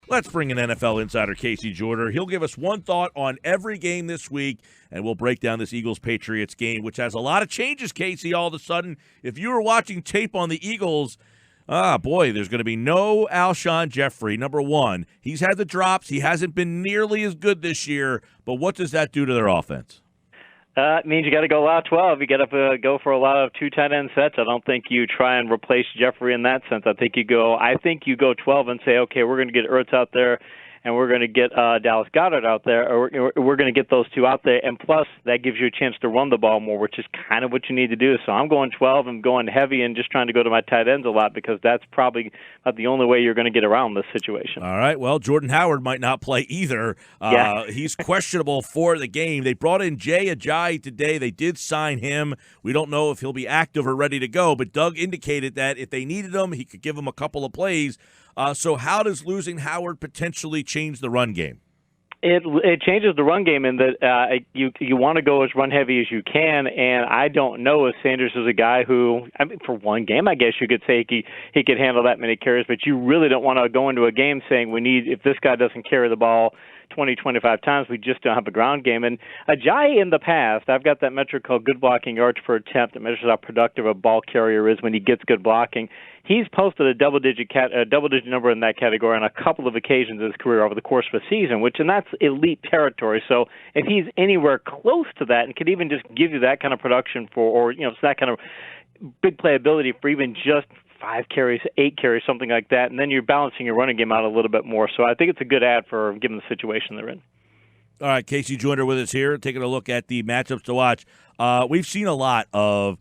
Let's bring in NFL Insider KC Joyner. He'll give us one thought on every game this week, and we'll break down this Eagles-Patriots game, which has a lot of changes, Casey, all of a sudden. If you were watching tape on the Eagles, there's going to be no Alshon Jeffrey, number one. He's had the drops. He hasn't been nearly as good this year, but what does that do to their offense? It means you got to go a lot of 12. You got to go for a lot of 2 tight end sets. I don't think you try and replace Jeffrey in that sense. I think you go 12 and say, okay, we're going to get Ertz out there, and we're going to get Dallas Goedert out there, or we're going to get those two out there. And plus, that gives you a chance to run the ball more, which is kind of what you need to do. So I'm going 12. I'm going heavy and just trying to go to my tight ends a lot because that's probably about the only way you're going to get around this situation. All right. Well, Jordan Howard might not play either. He's questionable for the game. They brought in Jay Ajayi today. They did sign him. We don't know if he'll be active or ready to go, but Doug indicated that if they needed him, he could give them a couple of plays. So how does losing Howard potentially change the run game? It changes the run game in that you want to go as run heavy as you can, and I don't know if Sanders is a guy who, I mean, for one game, I guess you could say he could handle that many carries, but you really don't want to go into a game saying if this guy doesn't carry the ball 20, 25 times, we just don't have a ground game. And Ajayi in the past, I've got that metric called good blocking yards per attempt that measures how productive a ball carrier is when he gets good blocking. He's posted a double-digit number in that category on a couple of occasions in his career over the course of a season, and that's elite territory. So if he's anywhere close to that and could even just give you that kind of production that kind of big playability for even just 5 carries, 8 carries, something like that, and then you're balancing your running game out a little bit more. So I think it's a good ad for given the situation they're in. All right, KC Joyner with us here, taking a look at the matchups to watch. We've seen a lot of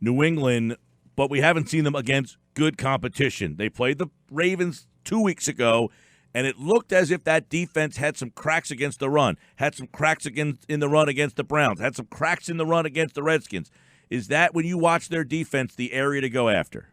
New England, but we haven't seen them against good competition. They played the Ravens 2 weeks ago, and it looked as if that defense had some cracks against the run, had some cracks in the run against the Browns, had some cracks in the run against the Redskins. Is that, when you watch their defense, the area to go after?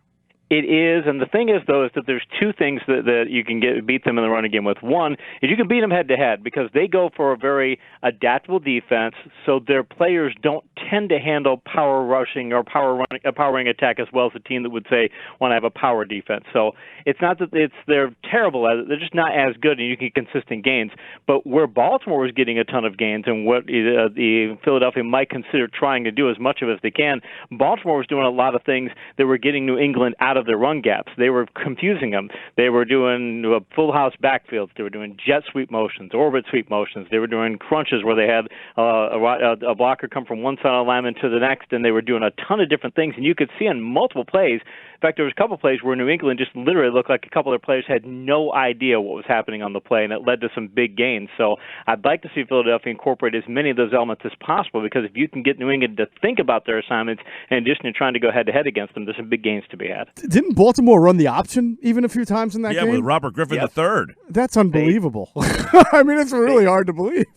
It is, and the thing is, though, is that there's 2 things that you can beat them in the running game with. One is you can beat them head-to-head because they go for a very adaptable defense, so their players don't tend to handle power rushing or power running attack as well as a team that would, say, want to have a power defense. So it's not that they're terrible at it. They're just not as good, and you can get consistent gains. But where Baltimore was getting a ton of gains and what the Philadelphia might consider trying to do as much of it as they can, Baltimore was doing a lot of things that were getting New England out of their run gaps. They were confusing them. They were doing full house backfields. They were doing jet sweep motions, orbit sweep motions. They were doing crunches where they had a blocker come from one side of the lineman to the next, and they were doing a ton of different things. And you could see on multiple plays. In fact, there was a couple of plays where New England just literally looked like a couple of their players had no idea what was happening on the play, and it led to some big gains. So I'd like to see Philadelphia incorporate as many of those elements as possible because if you can get New England to think about their assignments in addition to trying to go head-to-head against them, there's some big gains to be had. Didn't Baltimore run the option even a few times in that game? Yeah, with Robert Griffin III. That's unbelievable. I mean, it's really hard to believe.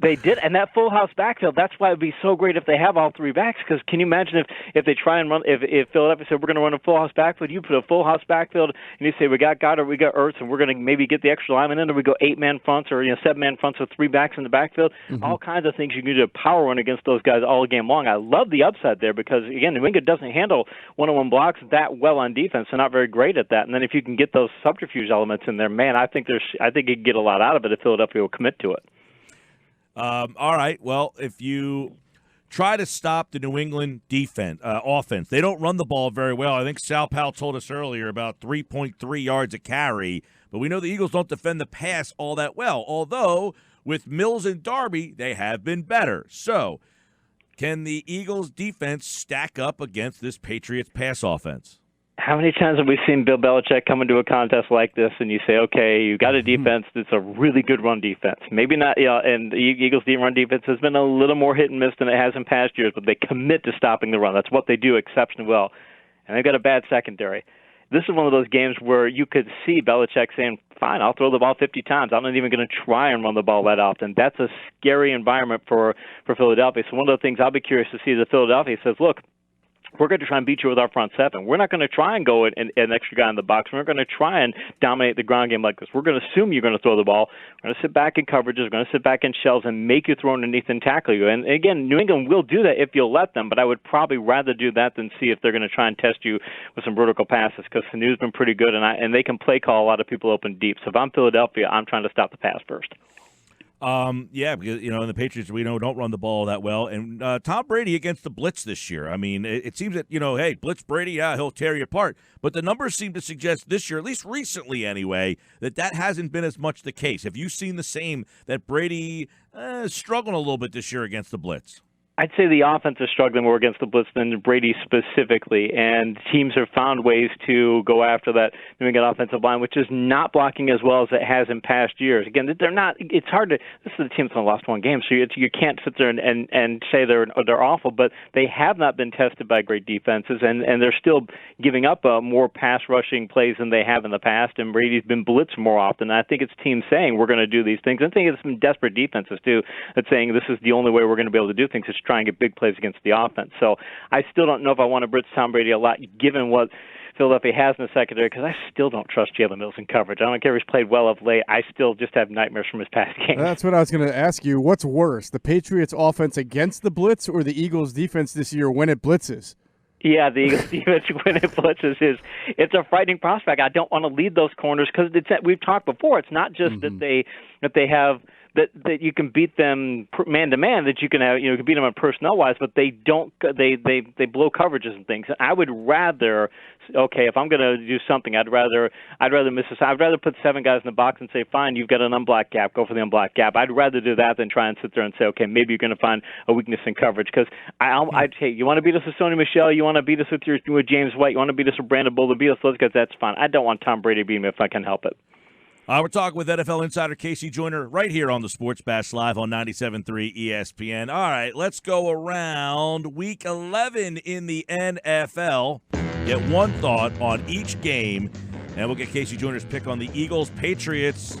They did, and that full house backfield, that's why it would be so great if they have all 3 backs, because can you imagine if they try and run, if Philadelphia said, we're going to run a full house backfield, you put a full house backfield, and you say, we got Goddard, we got Ertz, and we're going to maybe get the extra lineman in, or we go 8-man fronts or 7-man fronts with 3 backs in the backfield, all kinds of things you can do to power run against those guys all game long. I love the upside there because, again, New England doesn't handle one-on-one blocks that well on defense. They're not very great at that, and then if you can get those subterfuge elements in there, man, I think you can get a lot out of it if Philadelphia will commit to it. All right. Well, if you try to stop the New England offense, they don't run the ball very well. I think Sal Powell told us earlier about 3.3 yards a carry, but we know the Eagles don't defend the pass all that well, although with Mills and Darby, they have been better. So can the Eagles defense stack up against this Patriots pass offense? How many times have we seen Bill Belichick come into a contest like this and you say, okay, you got a defense that's a really good run defense. Maybe not, and the Eagles' run defense has been a little more hit and miss than it has in past years, but they commit to stopping the run. That's what they do exceptionally well. And they've got a bad secondary. This is one of those games where you could see Belichick saying, fine, I'll throw the ball 50 times. I'm not even going to try and run the ball that often. That's a scary environment for Philadelphia. So one of the things I'll be curious to see is that Philadelphia says, look, we're going to try and beat you with our front seven. We're not going to try and go an extra guy in the box. We're not going to try and dominate the ground game like this. We're going to assume you're going to throw the ball. We're going to sit back in coverages. We're going to sit back in shells and make you throw underneath and tackle you. And again, New England will do that if you'll let them, but I would probably rather do that than see if they're going to try and test you with some vertical passes, because Sanu's been pretty good, and they can play call a lot of people open deep. So if I'm Philadelphia, I'm trying to stop the pass first. Yeah, because, in the Patriots, we know don't run the ball that well. And Tom Brady against the blitz this year. I mean, it seems that, hey, blitz Brady, yeah, he'll tear you apart. But the numbers seem to suggest this year, at least recently anyway, that hasn't been as much the case. Have you seen the same, that Brady struggled a little bit this year against the blitz? I'd say the offense is struggling more against the blitz than Brady specifically, and teams have found ways to go after that New England offensive line, which is not blocking as well as it has in past years. Again, they're not. It's hard to. This is a team that's only lost one game, so you can't sit there and say they're awful. But they have not been tested by great defenses, and they're still giving up more pass rushing plays than they have in the past. And Brady's been blitzed more often. And I think it's teams saying we're going to do these things. I think it's some desperate defenses too that's saying this is the only way we're going to be able to do things. Is try and get big plays against the offense. So I still don't know if I want to blitz Tom Brady a lot, given what Philadelphia has in the secondary, because I still don't trust Jalen Mills in coverage. I don't care if he's played well of late. I still just have nightmares from his past games. That's what I was going to ask you. What's worse, the Patriots' offense against the blitz or the Eagles' defense this year when it blitzes? Yeah, the Eagles defense when it blitzes it's a frightening prospect. I don't want to lead those corners because we've talked before. It's not just that they have that you can beat them man to man, that you can have, you can beat them on personnel wise, but they don't. They blow coverages and things. I would rather, if I'm going to do something, I'd rather miss this. I'd rather put 7 guys in the box and say, fine, you've got an unblocked gap, go for the unblocked gap. I'd rather do that than try and sit there and say, okay, maybe you're going to find a weakness in coverage, because I'd say, you want to beat us with Sony Michel, you want to beat us with James White, you want to beat us with Brandon Bull, beat us with those guys, that's fine. I don't want Tom Brady to beat me if I can help it. We're talking with NFL Insider KC Joyner right here on the Sports Bash Live on 97.3 ESPN. All right, let's go around Week 11 in the NFL. Get one thought on each game, and we'll get KC Joyner's pick on the Eagles-Patriots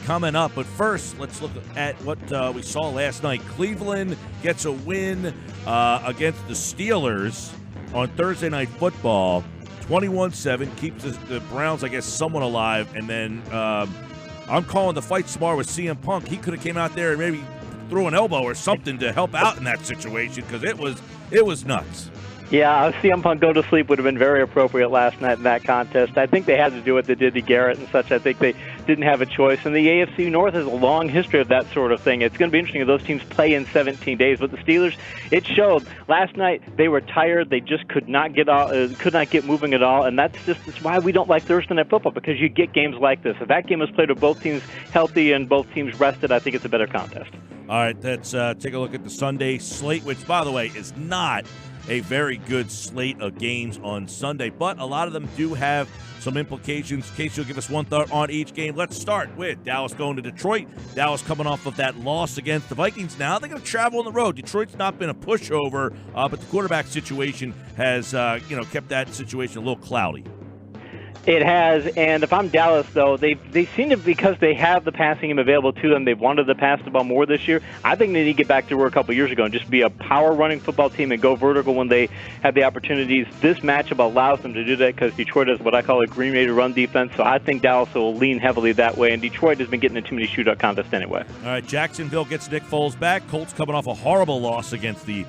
coming up. But first, let's look at what we saw last night. Cleveland gets a win against the Steelers on Thursday Night Football. 21-7, keeps the Browns, I guess, somewhat alive. And then I'm calling the fight tomorrow with CM Punk. He could have came out there and maybe threw an elbow or something to help out in that situation, because it was nuts. Yeah, CM Punk go to sleep would have been very appropriate last night in that contest. I think they had to do what they did to Garrett and such. I think they didn't have a choice. And the AFC North has a long history of that sort of thing. It's going to be interesting if those teams play in 17 days. But the Steelers, it showed last night they were tired. They just could not get moving at all. And that's why we don't like Thursday Night Football, because you get games like this. If that game was played with both teams healthy and both teams rested, I think it's a better contest. All right, let's take a look at the Sunday slate, which, by the way, is not a very good slate of games on Sunday, but a lot of them do have some implications. Casey will give us one thought on each game. Let's start with Dallas going to Detroit. Dallas coming off of that loss against the Vikings. Now they're going to travel on the road. Detroit's not been a pushover, but the quarterback situation has kept that situation a little cloudy. It has, and if I'm Dallas, though, they seem to, because they have the passing game available to them, they've wanted to pass the ball more this year. I think they need to get back to where a couple years ago and just be a power-running football team and go vertical when they have the opportunities. This matchup allows them to do that because Detroit has what I call a Green Bay run defense, so I think Dallas will lean heavily that way, and Detroit has been getting in too many shootout contests anyway. All right, Jacksonville gets Nick Foles back. Colts coming off a horrible loss against the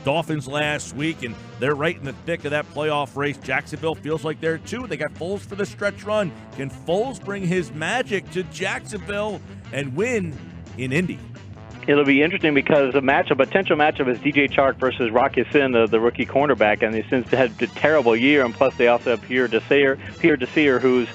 Dolphins last week, and they're right in the thick of that playoff race. Jacksonville feels like they're too. They got Foles for the stretch run. Can Foles bring his magic to Jacksonville and win in Indy? It'll be interesting because a potential matchup is DJ Chark versus Rocky Sin, the rookie cornerback, and he's since had a terrible year, and plus they also have Pierre Desir, who's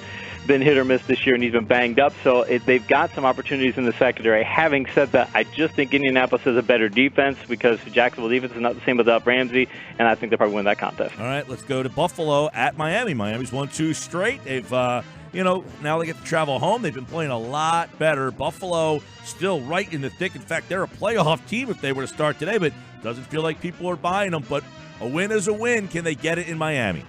been hit or miss this year, and he's been banged up. So they've got some opportunities in the secondary. Having said that, I just think Indianapolis has a better defense because the Jacksonville defense is not the same without Ramsey, and I think they'll probably win that contest. All right, let's go to Buffalo at Miami. Miami's won 2 straight. They've, now they get to travel home. They've been playing a lot better. Buffalo still right in the thick. In fact, they're a playoff team if they were to start today, but doesn't feel like people are buying them. But a win is a win. Can they get it in Miami?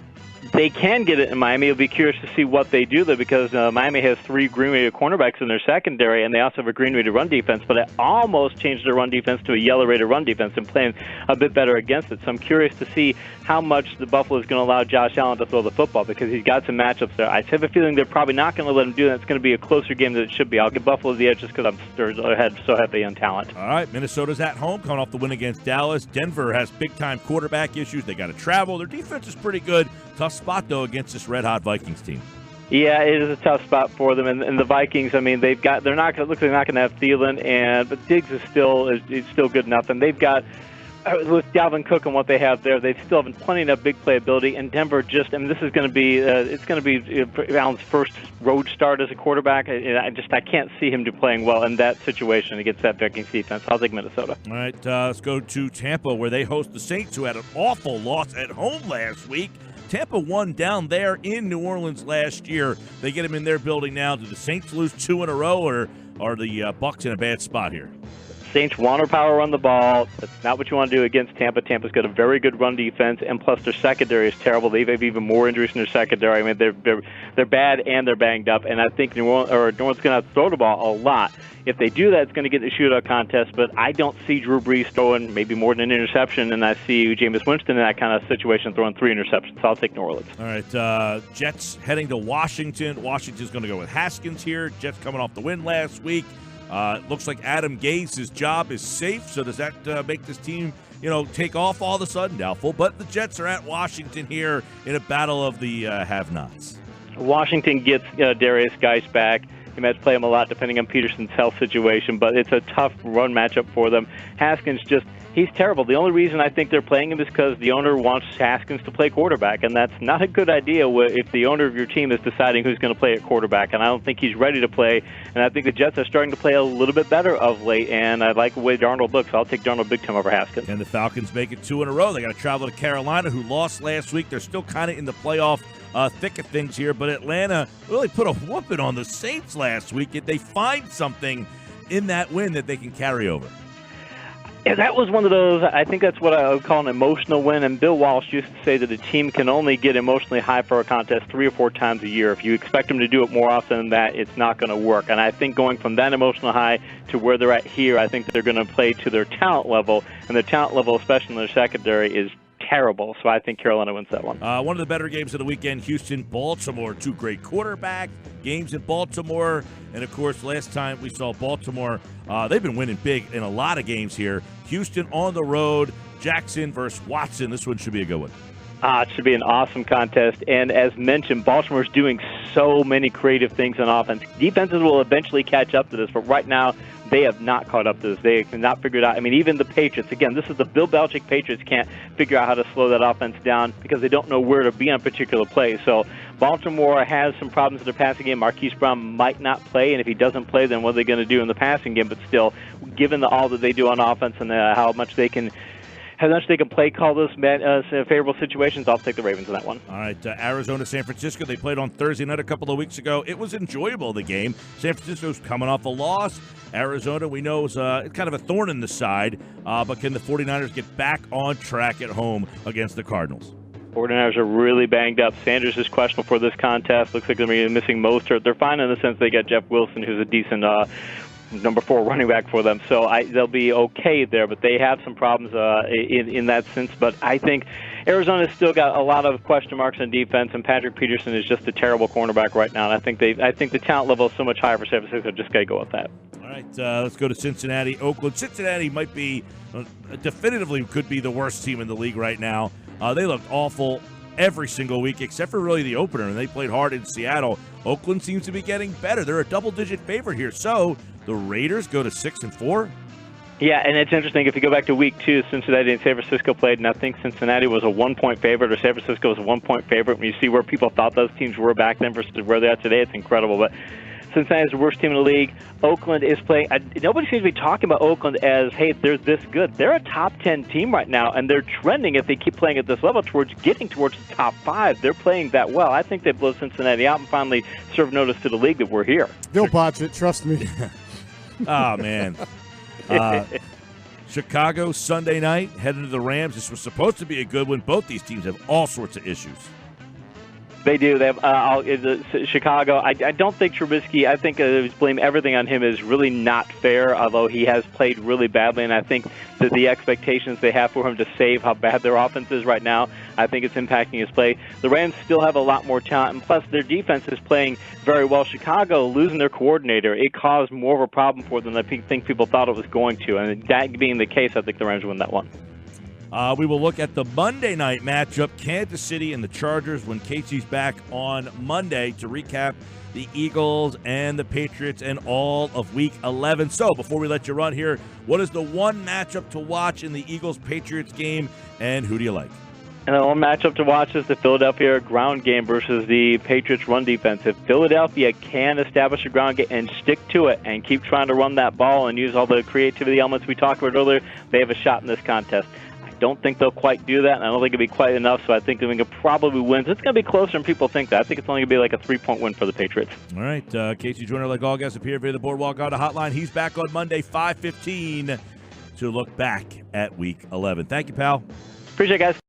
they can get it in Miami. It'll be curious to see what they do, though, because Miami has 3 green-rated cornerbacks in their secondary, and they also have a green-rated run defense, but it almost changed their run defense to a yellow-rated run defense and playing a bit better against it. So I'm curious to see how much the Buffalo is going to allow Josh Allen to throw the football, because he's got some matchups there. I have a feeling they're probably not going to let him do that. It's going to be a closer game than it should be. I'll give Buffalo the edge just because I'm so heavy on talent. All right, Minnesota's at home, coming off the win against Dallas. Denver has big-time quarterback issues. They got to travel. Their defense is pretty good. Tough spot, though, against this red-hot Vikings team. Yeah, it is a tough spot for them, and the Vikings. I mean, they're not going to have Thielen, but Diggs is still good enough, and they've got with Dalvin Cook and what they have there, they still have plenty of big playability. And Denver this is going to be Allen's first road start as a quarterback. I can't see him playing well in that situation against that Vikings defense. I'll take Minnesota. All right, let's go to Tampa, where they host the Saints, who had an awful loss at home last week. Tampa won down there in New Orleans last year. They get them in their building now. Do the Saints lose 2 in a row, or are the Bucs in a bad spot here? Saints want to power run the ball. That's not what you want to do against Tampa. Tampa's got a very good run defense, and plus their secondary is terrible. They have even more injuries in their secondary. I mean, they're bad and they're banged up, and I think New Orleans going to have to throw the ball a lot. If they do that, it's going to get in a shootout contest, but I don't see Drew Brees throwing maybe more than an interception, and I see Jameis Winston in that kind of situation throwing 3 interceptions. So I'll take New Orleans. All right, Jets heading to Washington. Washington's going to go with Haskins here. Jets coming off the win last week. Looks like Adam Gase's job is safe, so does that make this team, take off all of a sudden? Doubtful, but the Jets are at Washington here in a battle of the have-nots. Washington gets Darius Geis back. He might play him a lot depending on Peterson's health situation, but it's a tough run matchup for them. Haskins he's terrible. The only reason I think they're playing him is because the owner wants Haskins to play quarterback, and that's not a good idea if the owner of your team is deciding who's going to play at quarterback, and I don't think he's ready to play, and I think the Jets are starting to play a little bit better of late, and I like the way Darnold looks. I'll take Darnold big time over Haskins. And the Falcons make it 2 in a row. They got to travel to Carolina, who lost last week. They're still kind of in the playoff thick of things here, but Atlanta really put a whooping on the Saints last week. Did they find something in that win that they can carry over? Yeah, that was one of those, I think that's what I would call an emotional win, and Bill Walsh used to say that a team can only get emotionally high for a contest 3 or 4 times a year. If you expect them to do it more often than that, it's not going to work. And I think going from that emotional high to where they're at here, I think they're going to play to their talent level, and their talent level, especially in their secondary, is terrible. So I think Carolina wins that one. One of the better games of the weekend, Houston-Baltimore. 2 great quarterback games in Baltimore. And, of course, last time we saw Baltimore, they've been winning big in a lot of games here. Houston on the road, Jackson versus Watson. This one should be a good one. It should be an awesome contest. And as mentioned, Baltimore's doing so many creative things on offense. Defenses will eventually catch up to this, but right now they have not caught up to this. They cannot figure it out. I mean, even the Patriots, again, this is the Bill Belichick Patriots can't figure out how to slow that offense down because they don't know where to be on particular plays. So Baltimore has some problems in their passing game. Marquise Brown might not play, and if he doesn't play, then what are they going to do in the passing game? But still, given all that they do on offense and how much they can play call those favorable situations, I'll take the Ravens in that one. All right, Arizona, San Francisco. They played on Thursday night a couple of weeks ago. It was enjoyable, the game. San Francisco's coming off a loss. Arizona, we know, is kind of a thorn in the side, but can the 49ers get back on track at home against the Cardinals? 49ers are really banged up. Sanders is questionable for this contest. Looks like they're going to be missing Mostert. They're fine in the sense they got Jeff Wilson, who's a decent number 4 running back for them. So they'll be okay there, but they have some problems in that sense. But I think Arizona's still got a lot of question marks on defense, and Patrick Peterson is just a terrible cornerback right now. And I think the talent level is so much higher for San Francisco. Just got to go with that. All right, let's go to Cincinnati, Oakland. Cincinnati might be definitively could be the worst team in the league right now. They looked awful every single week except for really the opener, and they played hard in Seattle. Oakland seems to be getting better. They're a double-digit favorite here. So the Raiders go to 6-4. Yeah, and it's interesting. If you go back to week 2, Cincinnati and San Francisco played, and I think Cincinnati was a 1-point favorite, or San Francisco was a 1-point favorite. When you see where people thought those teams were back then versus where they are today, it's incredible. But Cincinnati is the worst team in the league. Oakland is playing. Nobody seems to be talking about Oakland as, hey, they're this good. They're a top 10 team right now, and they're trending, if they keep playing at this level, towards getting towards the top 5. They're playing that well. I think they blow Cincinnati out and finally serve notice to the league that we're here. They'll botch it, trust me. Oh, man. Chicago, Sunday night, heading to the Rams. This was supposed to be a good one. Both these teams have all sorts of issues. They do. They have Chicago. I don't think Trubisky. I think blame everything on him is really not fair. Although he has played really badly, and I think that the expectations they have for him to save how bad their offense is right now, I think it's impacting his play. The Rams still have a lot more talent, and plus their defense is playing very well. Chicago losing their coordinator, it caused more of a problem for them than I think people thought it was going to, and that being the case, I think the Rams win that one. We will look at the Monday night matchup, Kansas City and the Chargers, when Casey's back on Monday to recap the Eagles and the Patriots and all of Week 11. So before we let you run here, what is the one matchup to watch in the Eagles-Patriots game, and who do you like? And the one matchup to watch is the Philadelphia ground game versus the Patriots run defense. If Philadelphia can establish a ground game and stick to it and keep trying to run that ball and use all the creativity elements we talked about earlier, they have a shot in this contest. Don't think they'll quite do that, and I don't think it'll be quite enough, so I think they're going to probably win. It's going to be closer than people think that. I think it's only going to be like a 3-point win for the Patriots. All right, KC Joyner, like all guests, appear via the Boardwalk Auto Hotline. He's back on Monday, 5:15, to look back at Week 11. Thank you, pal. Appreciate it, guys.